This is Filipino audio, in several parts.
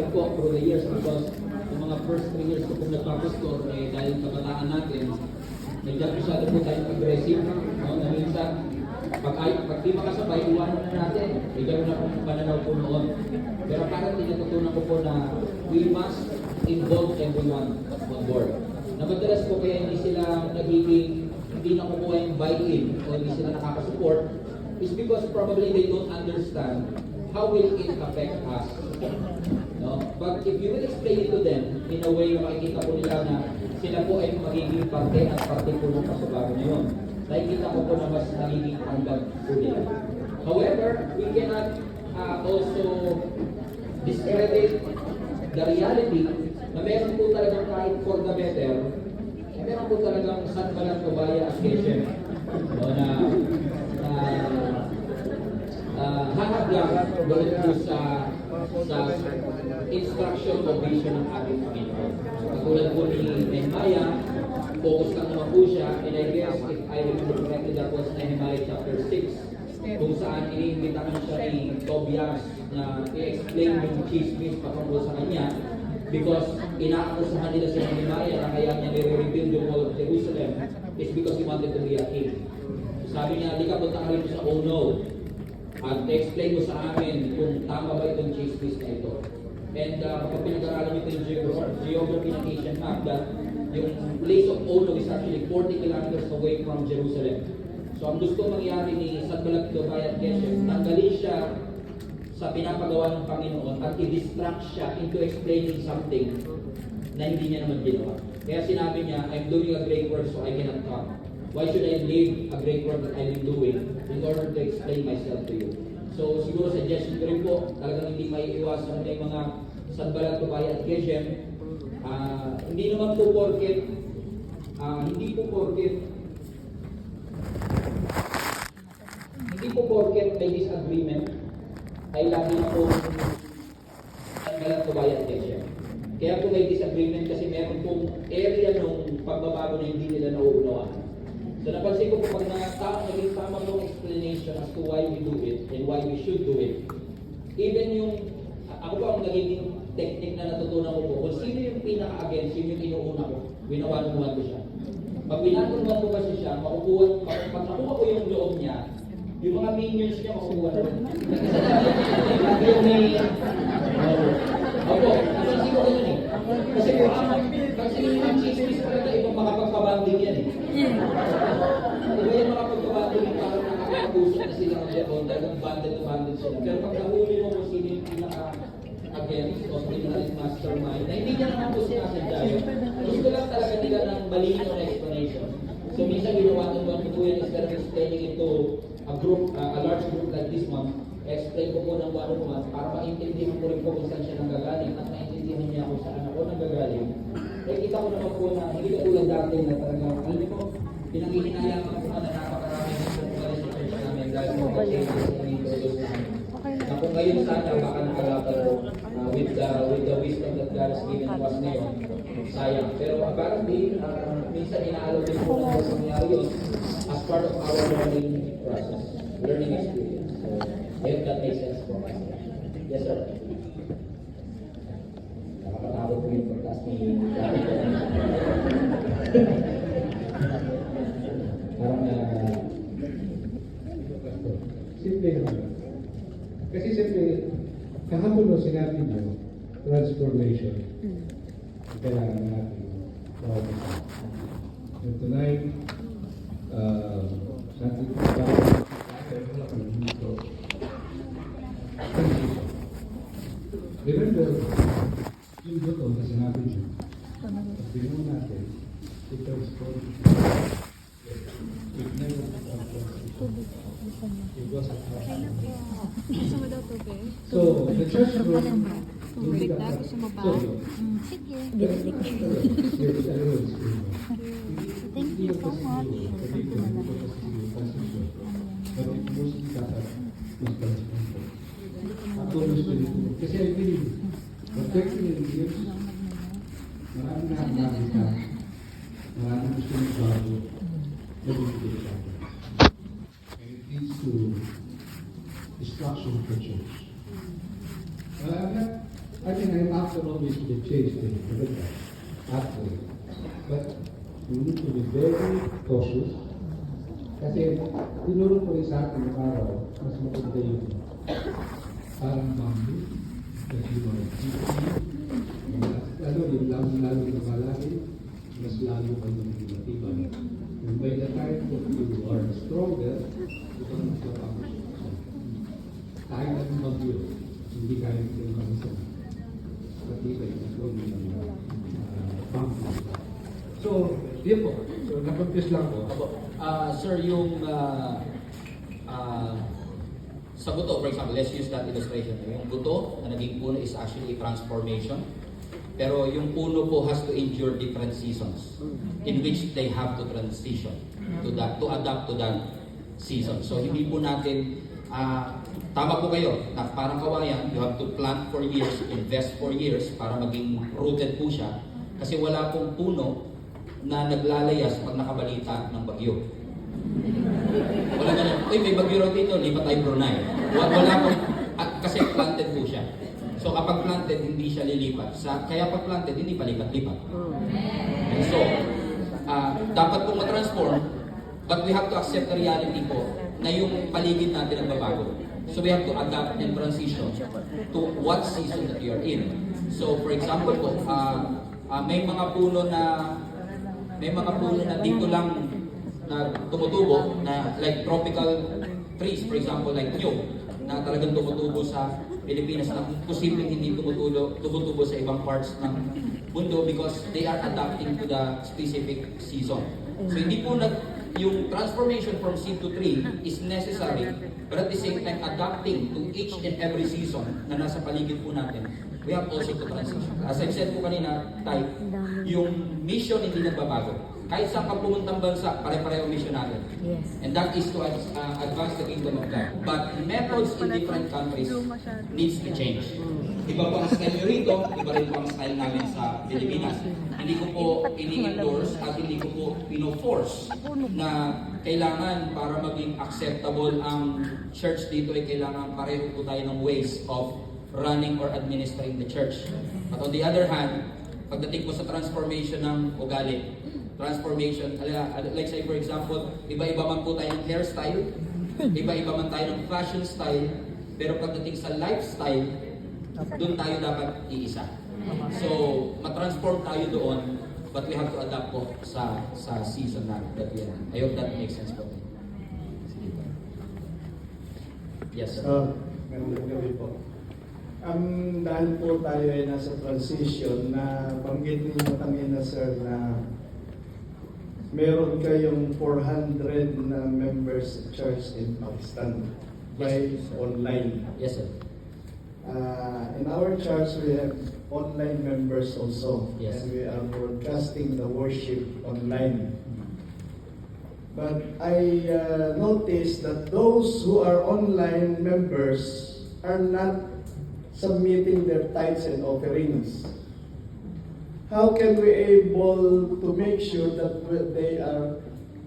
naman po through the years because yung mga first 3 years ko pong nagpapastor, dahil kabataan natin, masyado po tayong aggressive, no? Na minsan, pag di makasabay, iwanan na natin. Ganoon na pong pananaw po noon. Pero parang tinatutunan ko po na we must involve everyone on board. Na madalas po kaya hindi sila hindi nakukuha yung buy-in o hindi sila nakakasupport is because probably they don't understand how will it affect us. No? But if you will explain it to them in a way na makikita po nila na sila po ay magiging parte at parte po ng pasubago na yun, nakikita ko po na mas nagiging hanggang po nila. However, we cannot also discredit the reality na meron po talagang kahit for the better, meron po talagang Sanbalat, Tobaya at Geshem na hahadlang doon po sa instruction o vision ng ating Panginoon. So, katulad po ni Nehemiah, focus lang naman po siya, and I guess if I remember correctly, that was Nehemiah chapter 6, kung saan iniimbitahan siya ni Tobias na i-explain yung chismis patungkol sa kanya because inaakusahan nila si Nehemiah na kaya niya nire-rebuild yung wall of Jerusalem is because he wanted to be a king. Sabi niya, di ka punta ka rin sa no at explain mo sa amin kung tama ba itong chismis na ito. And kapag pinag-aralan niyo ito yung geography ng Asian map, that yung place of Ono is actually 40 kilometers away from Jerusalem. So ang gusto mangyari ni Sanbalat, Tobaya at Geshem, tanggalin siya sa pinapagawa ng Panginoon at i-distract siya into explaining something na hindi niya naman ginawa. Kaya sinabi niya, I'm doing a great work so I cannot come. Why should I leave a great work that I've been doing in order to explain myself to you? So siguro suggestion ko rin po, talagang hindi maiiwasan na yung mga Sanbalat, Tobaya at Geshem. Hindi naman po porket may disagreement ay lagi na po Sanbalat, Tobaya at Geshem. Kaya po may disagreement kasi meron pong area ng pagbabago na hindi nila nauunawaan. So napansin ko po pag naging tama pong explanation as to why we do it and why we should do it. Even yung, ako po ang nagiging technique na natutunan ko po, kung sino yung pinaka-against, yun yung inuuna ko, winawanuhan ko siya. Pag winawanuhan ko kasi siya, pag nakuha ko yung loob niya, yung mga minions niya makukuha na. Kasi yung may, opo, napansin ko ganun eh. Kasi yung chismis pa ito, ibang makapagpabanding yan eh. Iba yung makapagpabanding yung parang nakakapusok na sila ng Japon, talagang banded na banded sila. Pero pag nahuli mo kung sino yung pinaka-against o pinaka mastermind, na hindi niya naman po sinasadya yun. Gusto lang talaga nila ng malino na explanation. So minsan ginawa-nuhan ko po yan instead of explaining it to a large group like this one, explain ko po ng one-on-one para maintindihan ko rin po kung saan siya nanggagaling at maintindihan niya kung saan ako nanggagaling. Kaya kita ko naman po na hindi ka tulad dati na talagang, alam niyo po, pinanghihinayang ako po na napakarami ng pagkakali sa church namin dahil po ka-changes na introduce namin. Na kung ngayon sana baka nakalaban po with the wisdom that God has given to us ngayon, sayang. Pero apparently, minsan inaalaw din po na nangyari yun as part of our learning process, learning experience. So, I hope that makes sense po. Yes, sir. Nakakatakot po yung podcast ni Gary. Parang simple naman. Kasi simple, kahapon no sinabi niyo, transformation. Kailangan natin mawagin. And tonight, natin remember, yung buto na sinabi niyo, pag binuo natin, ito is called it never it was a Gusto mo daw tubig? so, the church group Tubig na? Gusto mo ba? Sige. Thank you so much. Kasi I believe, protecting the years, marami na ang nakita, marami gusto ng bago, nabibigay sa atin. And it leads to destruction of the church. I mean, I'm after always to change things. After. But we need to be very cautious. Kasi tinuro ko rin sa akin ng araw, mas maganda yung parang bamboo. Kasi yung lalo na malaki, mas lalo kayo ng matibay. And by the time that you are stronger, you can mag-accomplish. Kahit ang bagyo, hindi kaya yung kanisa. Matibay na ito yung bamboo. So, yun po. So, na-confuse lang po. Sir, yung sa buto, for example, let's use that illustration. Yung buto na naging puno is actually a transformation. Pero yung puno po has to endure different seasons in which they have to transition to adapt to that season. So hindi po natin, tama po kayo, na parang kawayan, you have to plant for years, invest for years para maging rooted po siya. Kasi wala pong puno na naglalayas pag nakabalita ng bagyo. Wala ganun. Uy, may bagyo raw dito, lipat tayo Brunei. Wala pong, kasi planted po siya. So kapag planted, hindi siya lilipat. Kaya pag planted, hindi palipat-lipat. And so, dapat pong matransform, but we have to accept the reality po na yung paligid natin ang babago. So we have to adapt and transition to what season that you are in. So for example po, may mga puno na dito lang na tumutubo na like tropical trees, for example like nyug, na talagang tumutubo sa Pilipinas na posibleng hindi tumutubo sa ibang parts ng mundo because they are adapting to the specific season. So hindi po yung transformation from seed to tree is necessary, but at the same time adapting to each and every season na nasa paligid po natin, we have also to transition. As I said po kanina, Tay, yung mission hindi nagbabago. Kahit saan ka pumuntang bansa, pare-pareho mission natin. Yes. And that is to advance the kingdom of God. But methods in different countries needs to change. Iba po ang style nyo rito, iba rin po ang style namin sa Pilipinas. Hindi ko po ini-endorse at hindi ko po pino-force na kailangan para maging acceptable ang church dito ay kailangan pareho po tayo ng ways of running or administering the church. But on the other hand, pagdating po sa transformation ng ugali, transformation, like say for example, iba-iba man po tayo ng hairstyle, iba-iba man tayo ng fashion style, pero pagdating sa lifestyle, doon tayo dapat iisa. So, matransform tayo doon, but we have to adapt po sa season na that we are in. I hope that makes sense po. Yes, sir. Magandang gabi po. Dahil po tayo ay nasa transition na banggit ninyo kanina sir na meron kayong 400 na members church in Pakistan by online. Yes, sir. In our church we have online members also. Yes. And we are broadcasting the worship online. But I noticed that those who are online members are not submitting their tithes and offerings. How can we able to make sure that they are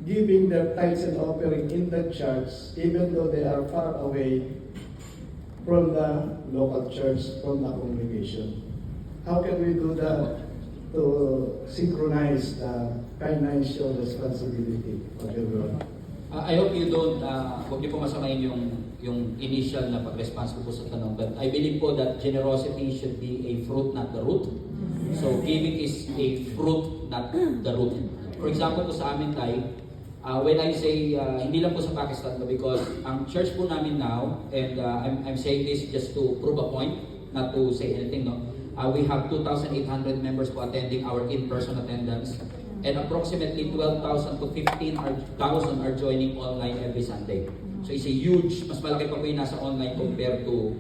giving their tithes and offering in the church even though they are far away from the local church, from the congregation? How can we do that to synchronize the financial responsibility of everyone? I hope you don't, huwag niyo po masamayin yung initial na pag-response ko po sa tanong. But I believe po that generosity should be a fruit, not the root. So giving is a fruit, not the root. For example po sa amin tayo, when I say, hindi lang po sa Pakistan, but because ang church po namin now, and I'm saying this just to prove a point, not to say anything, no? We have 2,800 members po attending our in-person attendance, and approximately 12,000 to 15,000 are joining online every Sunday. So it's a huge, mas malaki pa po yung nasa online compared to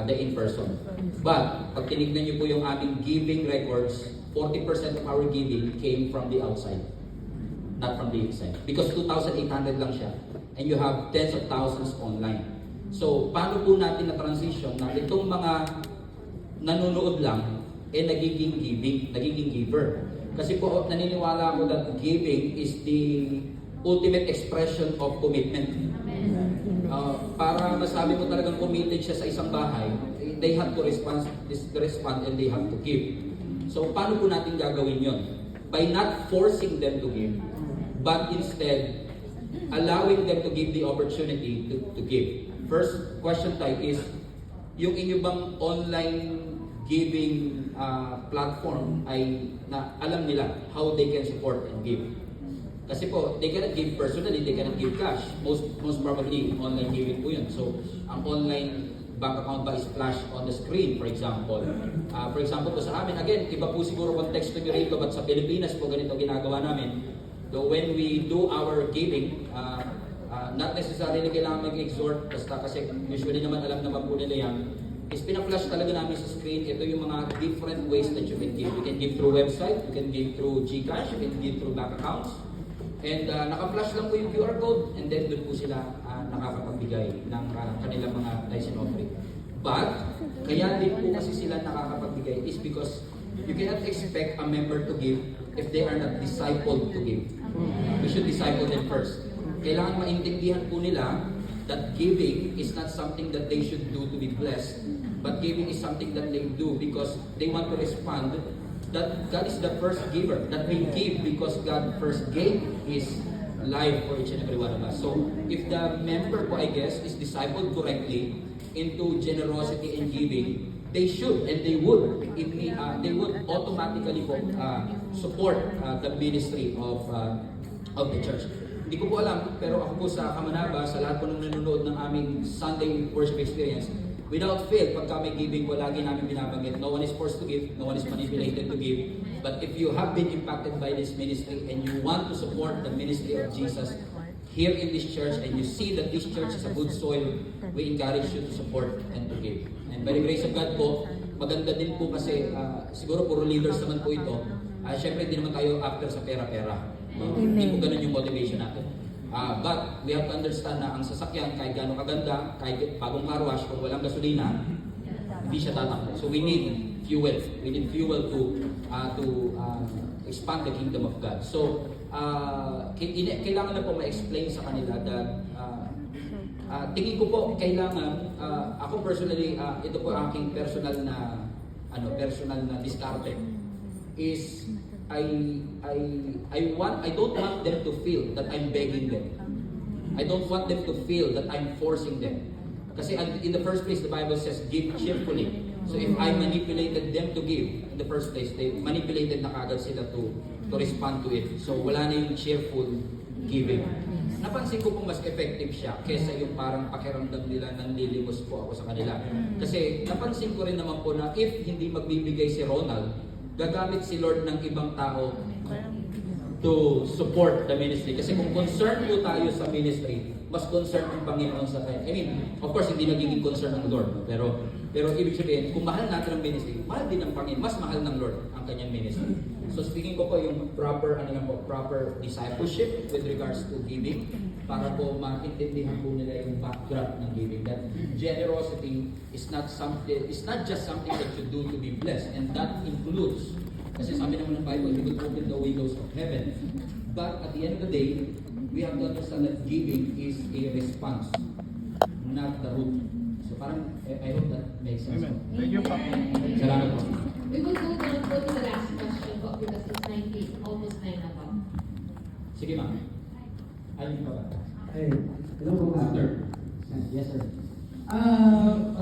the in-person. But, pag tinignan niyo po yung aming giving records, 40% of our giving came from the outside, not from the inside. Because 2,800 lang siya, and you have tens of thousands online. So, paano po natin na-transition na itong mga nanonood lang, nagiging giver. Kasi po, naniniwala ako that giving is the ultimate expression of commitment. Para masabi mo talagang committed siya sa isang bahay, they have to respond and they have to give. So paano po natin gagawin yon? By not forcing them to give, but instead allowing them to give the opportunity to give. First question tayo is, yung inyo bang online giving platform ay na alam nila how they can support and give? Kasi po, they cannot give personally, they cannot give cash. Most probably, online giving po yun. So, ang online bank account ba is flash on the screen, for example. For example po sa amin, again, iba po siguro konteksto nyo rito, but sa Pilipinas po ganito ginagawa namin. So when we do our giving, not necessarily kailangan mag-exhort, basta kasi usually naman alam naman po nila yan, is pina-flash talaga namin sa screen. Ito yung mga different ways that you can give. You can give through website, you can give through GCash, you can give through bank accounts. And naka-flash lang po yung QR code, and then doon po sila nakakapagbigay ng kanilang mga tithes and offering. But, kaya din po kasi sila nakakapagbigay is because you cannot expect a member to give if they are not discipled to give. We should disciple them first. Kailangan maintindihan po nila that giving is not something that they should do to be blessed, but giving is something that they do because they want to respond that God is the first giver, that we give because God first gave His life for each and every one of us. So, if the member po, I guess, is discipled correctly into generosity and giving, they should and they would automatically po, support the ministry of the church. Hindi ko po alam, pero ako po sa Kamanaba, sa lahat po nung nanonood ng aming Sunday worship experience, without fail, pagka may giving po, lagi namin binabanggit, no one is forced to give, no one is manipulated to give. But if you have been impacted by this ministry and you want to support the ministry of Jesus here in this church and you see that this church is a good soil, we encourage you to support and to give. And by the grace of God po, maganda din po kasi siguro puro leaders naman po ito. Siyempre hindi naman tayo after sa pera-pera. Hindi po ganun yung motivation natin. But we have to understand na ang sasakyan, kahit gano'ng kaganda, kahit bagong car wash, kung walang gasolina, hindi siya tatakbo. So we need fuel. We need fuel to expand the kingdom of God. So kailangan na po ma-explain sa kanila that tingin ko po kailangan, ako personally, ito po aking personal na diskarte is I don't want them to feel that I'm begging them. I don't want them to feel that I'm forcing them. Kasi in the first place, the Bible says, give cheerfully. So if I manipulated them to give, in the first place, they manipulated na kagad sila to respond to it. So wala na yung cheerful giving. Napansin ko pong mas effective siya kesa yung parang pakiramdam nila nanlilimos po ako sa kanila. Kasi napansin ko rin naman po na if hindi magbibigay si Ronald, gagamit si Lord ng ibang tao to support the ministry. Kasi kung concerned po tayo sa ministry, mas concerned ang Panginoon sa kanya. I mean, of course, hindi nagiging concern ng Lord. No? Pero ibig sabihin, kung mahal natin ang ministry, mahal din ng Panginoon, mas mahal ng Lord ang kanyang ministry. So speaking ko po yung proper discipleship with regards to giving para po maintindihan po nila yung background ng giving. That generosity is not just something that you do to be blessed, and that includes, kasi sabi naman ng Bible, He will open the windows of heaven. But at the end of the day, we have to understand that giving is a response, not the root. So parang, I hope that makes sense. Amen. Thank you, Pa. Salamat po. We will go down to the last question po because it's 9, almost 9 na po. Sige ma'am. Ayun pa ba? Hey, hello po, Pastor. Yes sir. Ang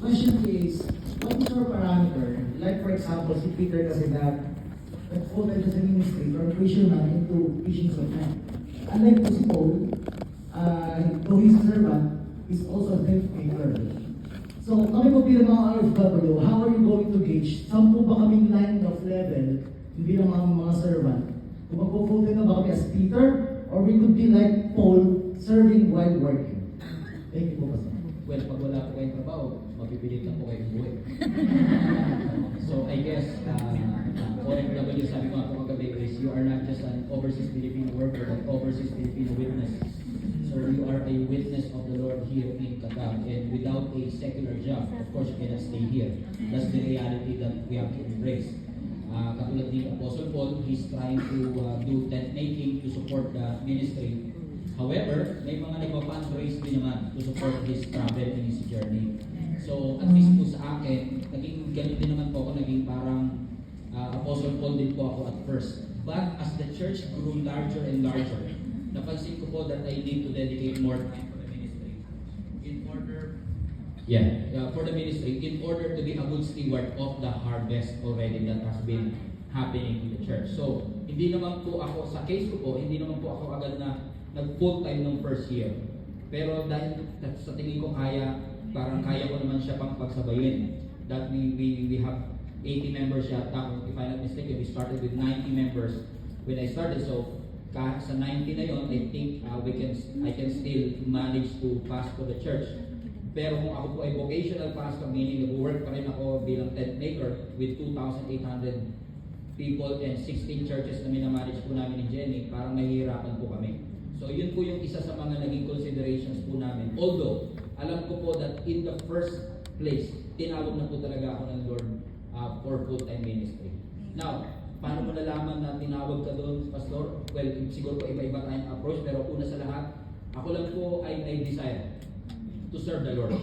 question is, what is your parameter? Like for example, si Peter kasi nag-open siya sa ministry or fisherman into fishing of men. Unlike po si Paul, though he's a servant, he's also a self-maker. So kami po bilang mga RFW, how are you going to gauge? Saan po ba kaming line of level, hindi lang mga servant? Kung magpo-fulfill na ba kami as Peter, or we could be like Paul, serving while working? Thank you po, Pastor. Well, pag wala po kayong trabaho, mapipilit lang po kayo umuwi. So I guess, OFW, sabi ko nga po kagabi, is you are not just an overseas Filipino worker, but overseas Filipino witness. So you are a witness of the Lord here in Qatar. And without a secular job, of course you cannot stay here. That's the reality that we have to embrace. Katulad ni Apostle Paul, he's trying to do tent making to support the ministry. However, may mga nagpa-fundraise din naman to support his travel and his journey. So at least po sa akin, naging ganun din naman po ako, naging parang Apostle Paul din po ako at first. But as the church grew larger and larger, napansin ko po that I need to dedicate more time for the ministry. For the ministry, in order to be a good steward of the harvest already that has been happening in the church. So, hindi naman po ako, sa case ko po, hindi naman po ako agad na nag-full time nung first year. Pero dahil sa tingin ko parang kaya ko naman siya pang pagsabayin. That we have 80 members yata, if I'm not mistaken, we started with 90 members when I started. So, kahit sa 90 na yon, I think I can still manage to pastor the church. Pero kung ako po ay vocational pastor, meaning nag-work pa rin ako bilang tent maker with 2,800 people and 16 churches na minamanage po namin ni Jenny, parang mahihirapan po kami. So yun po yung isa sa mga naging considerations po namin. Although, alam ko po that in the first place, tinawag na po talaga ako ng Lord for full-time ministry. Now, paano mo nalaman na tinawag ka doon, Pastor? Well, siguro po iba-iba tayong approach, pero una sa lahat, ako lang po ay desire to serve the Lord.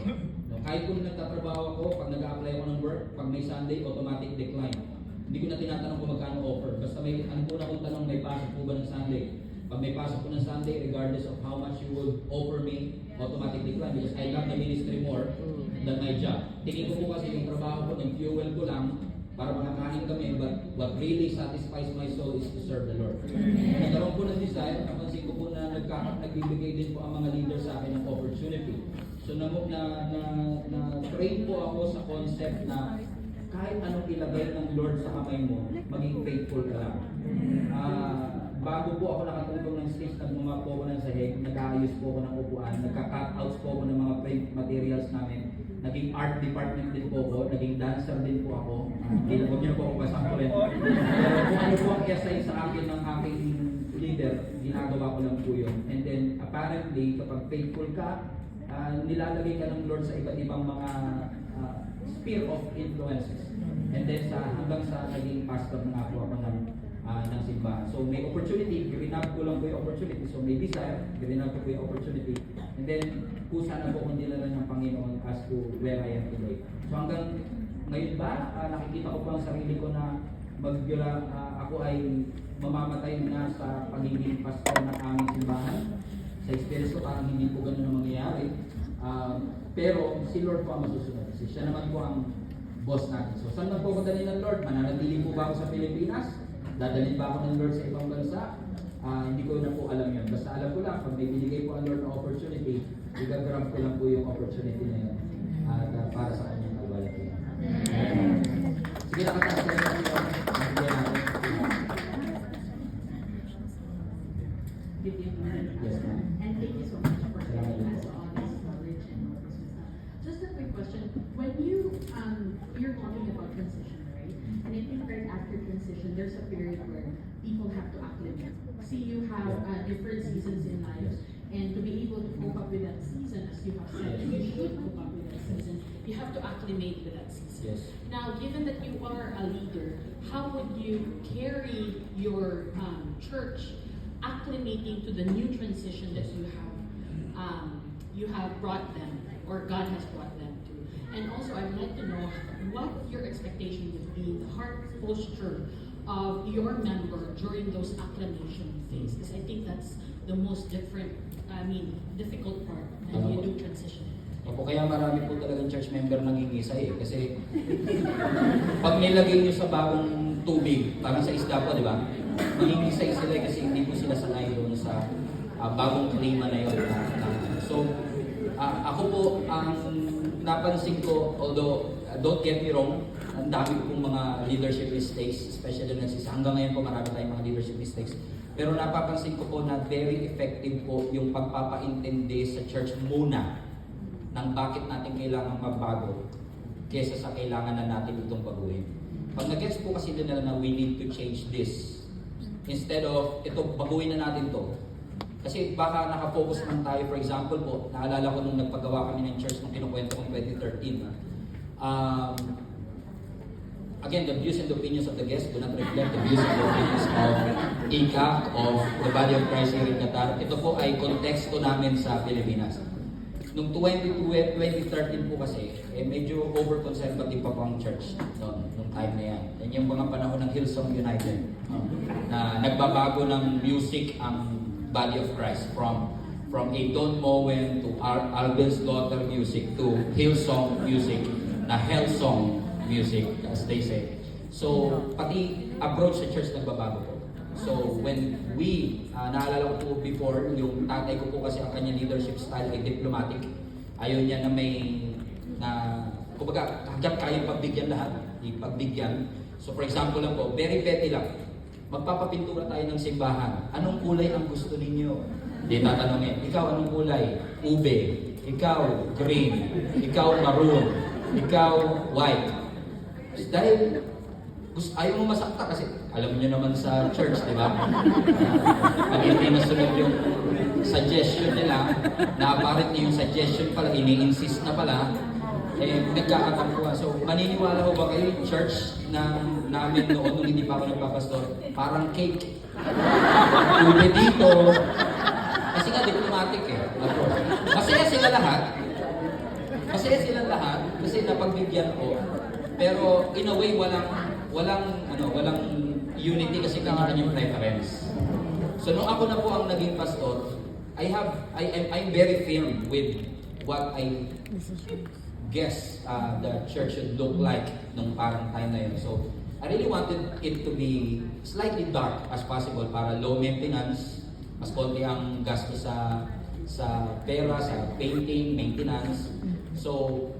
No, kahit kung nagtatrabaho ako, pag nag-a-apply ako ng work, pag may Sunday, automatic decline. Hindi ko na tinatanong kung magkano offer. Basta ang una kong tanong, may pasok po ba ng Sunday? Pag may pasok po ng Sunday, regardless of how much you would offer me, automatic decline because I love the ministry more than my job. Tingin ko po kasi yung trabaho ko, ng fuel ko lang para makakain kami, but what really satisfies my soul is to serve the Lord. Nagkaroon po ng desire, napansin ko po na nagbibigay din po ang mga leaders sa akin ng opportunity. So na-train po ako sa concept na kahit anong ilagay ng Lord sa kamay mo, maging faithful ka lang. Bago po ako nakatungtong ng stage, nagmumap po ako ng sahig, nag-aayos po ako ng upuan, nagka-cutouts po ako ng mga print materials namin, naging art department din po ako, naging dancer din po ako. Huwag niyo po ako pasangkurin. Pero kung ano po ang i-assign sa akin ng aking leader, ginagawa ko lang po yun. And then apparently, kapag faithful ka, nilalagay ka ng Lord sa iba't ibang mga sphere of influences. And then hanggang sa naging pastor na po ako ng simbahan. So may opportunity, ginab ko lang po yung opportunity. So may desire, ginab ko po yung opportunity. And then kusa na po kung dinala ng Panginoon as to where I am today. So hanggang ngayon ba, nakikita ko po ang sarili ko na ako ay mamamatay na sa pagiging pastor ng aming simbahan. Sa experience ko, parang hindi po ganun ang mangyayari. Pero si Lord po ang masusunod. Kasi siya naman po ang boss natin. So saan man po ako dali ng Lord? Mananatili po ba ako sa Pilipinas? Dadalhin ba ako ng Lord sa ibang bansa? Hindi ko na po alam yun. Basta alam ko lang, pag may binigay po ang Lord na opportunity, igagrab ko lang po yung opportunity na yun para sa kanyang kalwalatian. Sige, nakataas ka rin po. Yes, ma'am. And thank you so much for sharing us all this knowledge and all this stuff. Just a quick question. When you're talking about transition, right? And I think right after transition, there's a period where people have to acclimate. See, you have different seasons in life. And to be able to cope up with that season, as you have said, you should cope up with that season. You have to acclimate with that season. Yes. Now, given that you are a leader, how would you carry your church acclimating to the new transition that you have brought them, or God has brought them to? And also, I'd like to know what your expectation would be, the heart posture of your member during those acclimation phase, because I think that's the most difficult part when you do transition. Opo, kaya marami po talagang church member nangingisay kasi pag nilagay nyo sa bagong tubig, parang sa isda po, di ba? Nangingisay sila kasi hindi po sila sanay doon sa bagong klima na yun. So, ako po, ang napansin ko, although, don't get me wrong, ang dami ko pong mga leadership mistakes, especially na hanggang ngayon po marami tayong mga leadership mistakes. Pero napapansin ko po na very effective po yung pagpapaintindi sa church muna ng bakit natin kailangan magbago kesa sa kailangan na natin itong baguhin. Pag nag-gets po kasi nila na we need to change this, instead of ito, baguhin na natin to. Kasi baka nakafocus lang tayo, for example po, naalala ko nung nagpagawa kami ng church nung kinukwento kong 2013. Again, the views and the opinions of the guests do not reflect the views and the opinions of ICAC, of the Body of Christ here in Qatar. Ito po ay konteksto namin sa Pilipinas. Nung 2013 po kasi, medyo over-conservative pa po ang church nung time na yan. Yan yung mga panahon ng Hillsong United. Na nagbabago ng music ang body of Christ from a Don Moen to Albel's Daughter music to Hillsong music na Hellsong music, as they say. So, pati approach sa church nagbabago po. So, when naalala ko po before, yung tatay ko po kasi ang kanya leadership style ay diplomatic. Ayaw niya na kumbaga, hanggang kayang pagbigyan lahat, ipagbigyan. So, for example lang po, very petty lang. Magpapapintura tayo ng simbahan. Anong kulay ang gusto ninyo? Hindi tatanungin, ikaw anong kulay? Ube. Ikaw, green. Ikaw, maroon. Ikaw, white. Dahil ayaw mo masakta kasi alam niyo naman sa church, di ba? Pag hindi nasunod yung suggestion nila, na apparently yung suggestion pala, ini-insist na pala, nagkakatampuan. So, maniniwala ko ba kayo yung church namin noon nung hindi pa ako nagpapastor, parang cake. Ube dito. Kasi nga diplomatic Masaya sila lahat. Masaya sila lahat kasi napagbigyan ko. Pero in a way, walang unity kasi kanya-kanyang preference. So nung ako na po ang naging pastor, I'm very firm with what I guess the church should look like nung parang time na yun. So I really wanted it to be slightly dark as possible para low maintenance, mas konti ang gastos sa pera, sa painting, maintenance. So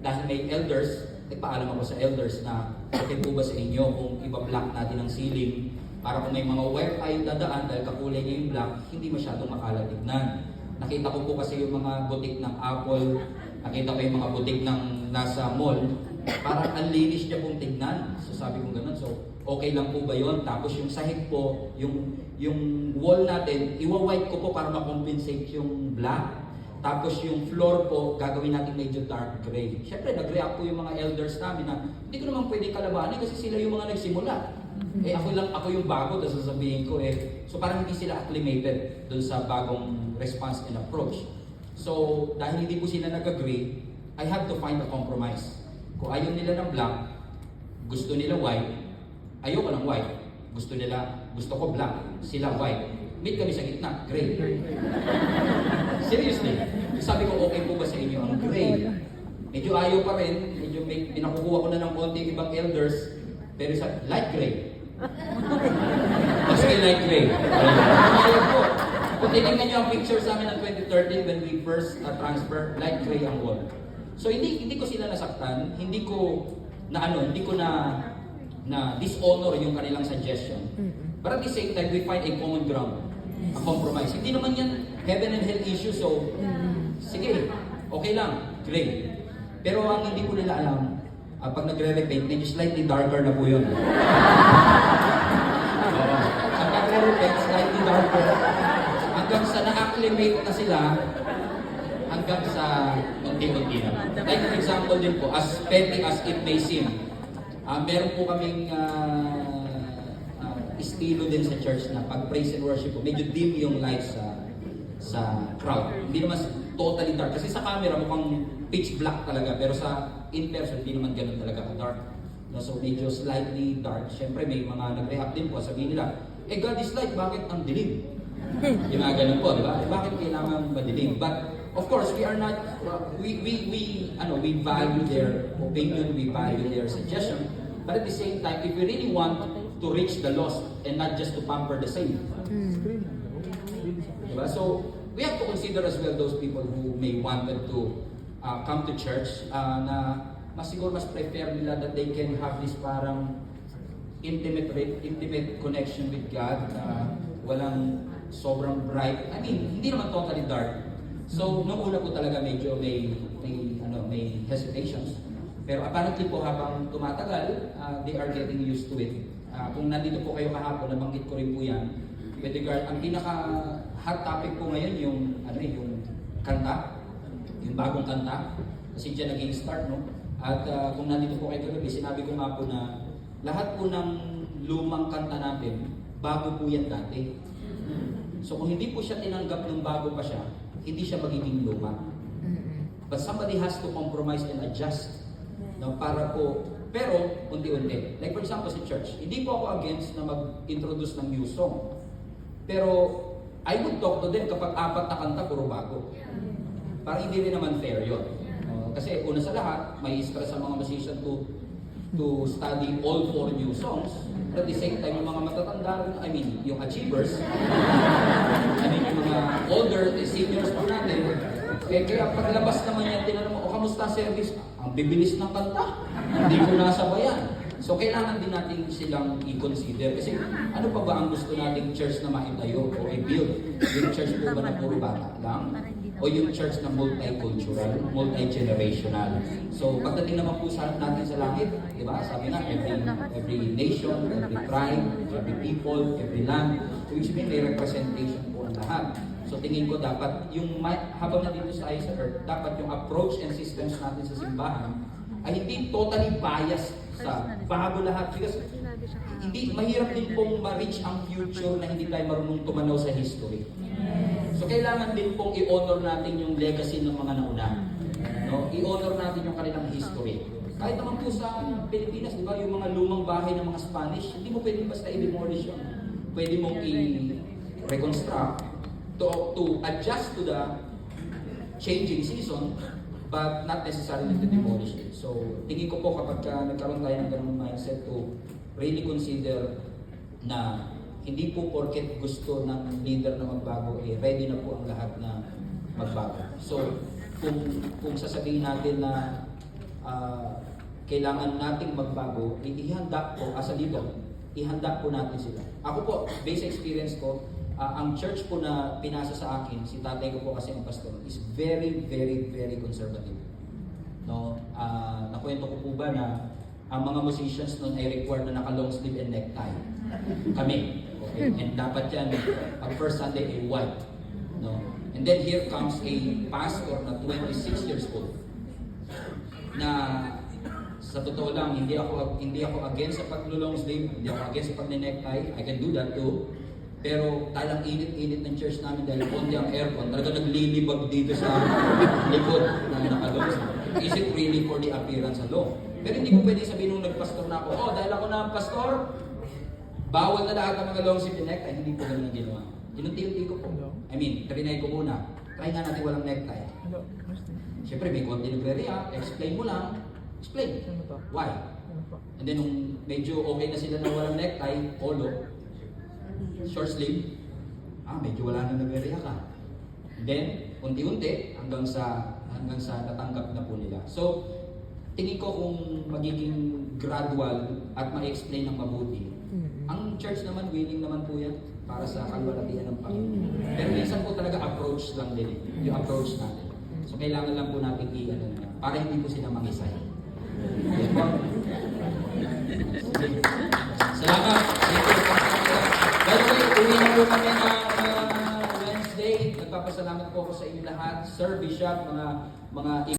dahil may elders, nagpaalam ako sa elders na okay po ba sa inyo kung iba-block natin ang ceiling para kung may mga wire tayo dadaan dahil kakulay niya yung black, hindi masyadong makalatignan. Nakita ko po kasi yung mga butik ng Apple, nakita ko yung mga butik ng nasa mall, parang ang linis niya pong tignan. So sabi ko ganun, so okay lang po ba yun? Tapos yung sahig po, yung wall natin, iwa-white ko po para makompensate yung black. Tapos yung floor po, gagawin natin medyo dark gray. Siyempre, nag-react po yung mga elders namin na hindi ko naman pwede kalabanin kasi sila yung mga nagsimula. Ako yung bago, tapos sasabihin ko so parang hindi sila acclimated dun sa bagong response and approach. So, dahil hindi po sila nag-agree, I have to find a compromise. Kung ayaw nila ng black, gusto nila white, ayoko ng white. Gusto ko black, sila white. Meet kami sa gitna, gray. Seriously. Sabi ko, okay po ba sa inyo ang gray? Medyo ayaw pa rin, medyo pinakukuha ko na ng konti ibang elders, pero sa light gray. Mas may light gray. Ayaw po. Kung tinignan nyo ang picture sa amin ng 2013 when we first transfer, light gray ang wall. So hindi ko sila nasaktan, hindi ko na dishonor yung kanilang suggestion. But at the same time, we find a common ground, a compromise. Hindi naman yan heaven and hell issue, so sige, okay lang, great. Pero ang hindi ko nila alam, pag nagre-repaint, medyo slightly darker na po yun. Ang nagre-repaint, slightly darker. Hanggang sa na-acclimate na sila, hanggang sa unti-unti na. Like for example din po, as petty as it may seem, meron po kaming estilo din sa church na pag praise and worship po, medyo dim yung lights sa crowd. Hindi naman totally dark. Kasi sa camera mukhang pitch black talaga, pero sa in-person hindi naman ganun talaga ka-dark. No, so medyo slightly dark. Siyempre may mga nag-react din po, sabihin nila, God is light, bakit ang dilim? Yung mga ganun po, di ba? Bakit kailangan madilim? But of course, we are not, we value their opinion, we value their suggestion. But at the same time, if we really want to reach the lost and not just to pamper the saint. Diba? So, we have to consider as well those people who may wanted to come to church na siguro mas prefer nila that they can have this parang intimate connection with God, walang sobrang bright. I mean, hindi naman totally dark. So, nung una po talaga medyo may hesitations. Pero apparently po habang tumatagal, they are getting used to it. Kung nandito po kayo kahapon, nabanggit ko rin po yan. With regard, ang pinaka-hot topic po ngayon yung kanta, yung bagong kanta. Kasi dyan naging start, no? At kung nandito po kayo kagabi, sinabi ko nga po na lahat po ng lumang kanta natin, bago po yan dati. So kung hindi po siya tinanggap ng bago pa siya, hindi siya magiging luma. But somebody has to compromise and adjust. No, para po, pero unti-unti. Like for example sa church, hindi po ako against na mag-introduce ng new song. Pero I would talk to them kapag 4 na kanta puro bago. Para hindi rin naman fair yun. Kasi una sa lahat, may stress sa mga musician to study all 4 new songs. But at the same time, yung mga matatanda, yung achievers, yung mga older, the seniors po natin, kaya paglabas naman yan, tinanong mo, kamusta service? Ang bibilis ng kanta, hindi ko nasabayan. So kailangan din natin silang i-consider. Kasi ano pa ba ang gusto nating church na maitayo o i-build? Yung church po ba na puro bata lang? O yung church na multicultural, multi-generational? So pagdating naman po natin sa langit, di ba? Sabi nga, every nation, every tribe, every people, every land, which means may representation po ang lahat. So tingin ko dapat, habang nandito tayo sa earth, dapat yung approach and systems natin sa simbahan ay hindi totally biased sa bago lahat. Because mahirap din pong ma-reach ang future na hindi tayo marunong tumanaw sa history. So kailangan din pong i-honor natin yung legacy ng mga nauna. No? I-honor natin yung kanilang history. Kahit naman po sa Pilipinas, di ba, yung mga lumang bahay ng mga Spanish, hindi mo pwedeng basta i-demolish yun. Pwede mong i-reconstruct to adjust to the changing season, but not necessarily to demolish it. So, tingin ko po kapag nagkaroon tayo ng ganung mindset to really consider na hindi po porket gusto ng leader na magbago, ready na po ang lahat na magbago. So, kung sasabihin natin na kailangan nating magbago, ihanda po, as a leader, ihanda po natin sila. Ako po, based experience ko, ang church po na pinasa sa akin, si tatay ko po kasi ang pastor, is very, very, very conservative. No? Nakwento ko po ba na ang mga musicians noon ay required na naka-long sleeve and necktie. Kami. Okay? And dapat yan, pag first Sunday ay white. No? And then here comes a pastor na 26 years old. Na sa totoo lang, hindi ako against sa pag-long sleeve, hindi ako against sa pag-necktie. I can do that too. Pero talang init-init ng church namin dahil konti ang aircon, talaga naglilibag dito sa likod na nakalong. Is it really for the appearance alone? Pero hindi ko pwede sabihin nung nagpastor na ako, dahil ako na ang pastor, bawal na lahat ng mga long sleeve necktie. Hindi po ganun ang ginawa. Inunti-unti ko po. Trinay ko muna. Try nga natin walang necktie. Siyempre may konti nagre-react, explain mo lang. Explain. Why? And then nung medyo okay na sila na walang necktie, polo, short sleeve, medyo wala na nag-react ka. Then, unti-unti, hanggang sa natanggap na po nila. So, tingin ko kung magiging gradual at ma-explain ng mabuti, ang church naman, willing naman po yan para sa kalwalatian ng Panginoon. Pero minsan po talaga approach lang din yung approach natin. So, kailangan lang po natin para hindi po sila mangisay. Yes po. Salamat. By the way, uwi na po kami ng Wednesday. Nagpapasalamat po ako sa inyo lahat. Sir, Bishop, mga